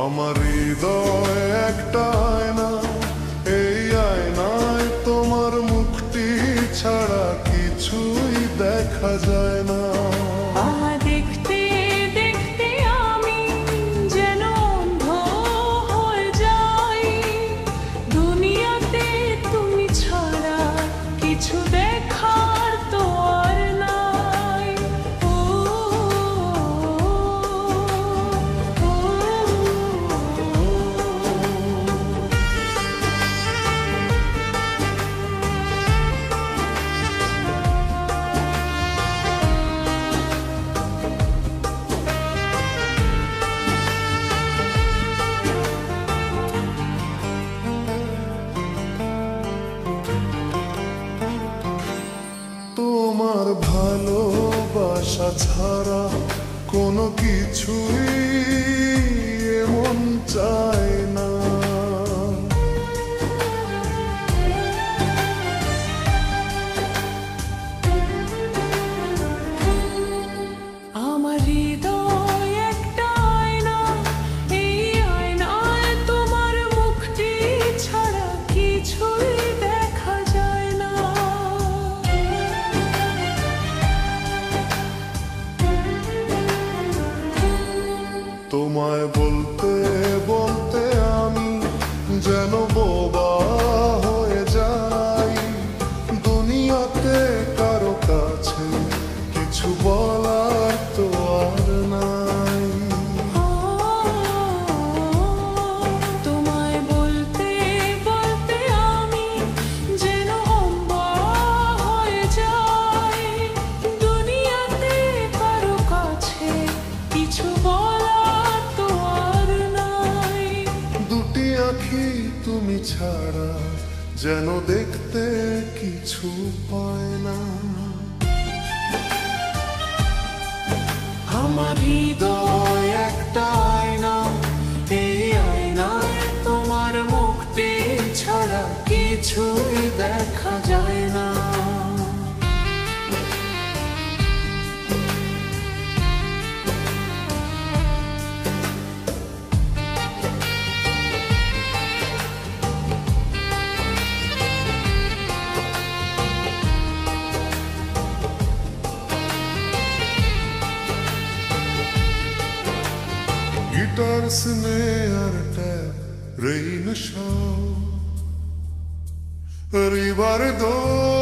আমার হৃদয় একটা আয়না, এই আয়নায় তোমার মুখটি ছাড়া কিছুই দেখা যায় না। দেখতে দেখতে আমি যেন অন্ধ হয়ে যাই, দুনিয়াতে তুমি ছাড়া কিছু দেখার তো আর নাই। ও, তোমার ভালোবাসা ছাড়া কোনো কিছুই এমন চায় না। আমার হৃদয় একটা আয়না, এই আয়নায় তোমার মুখটি ছাড়া কিছুই দেখা যায় না। তোমায় বলতে বলতে আমি যেন বোবা হয়ে যাই, দুনিয়াতে কারো কাছে কিছু বলার তো আর নাই। তোমায় বলতে বলতে আমি যেন অন্ধ হয়ে যাই, দুনিয়াতে কারো কাছে কিছু বলার তো আর নাই। দুটি আঁখি তুমি ছাড়া যেন দেখতে কিছু পায় না। আমার হৃদয় একটা আয়না, এই আয়নায় তোমার মুক্তি ছাড়া কিছুই দেখা যায় না। Guitar, snare, tap, rain, shower, river, door.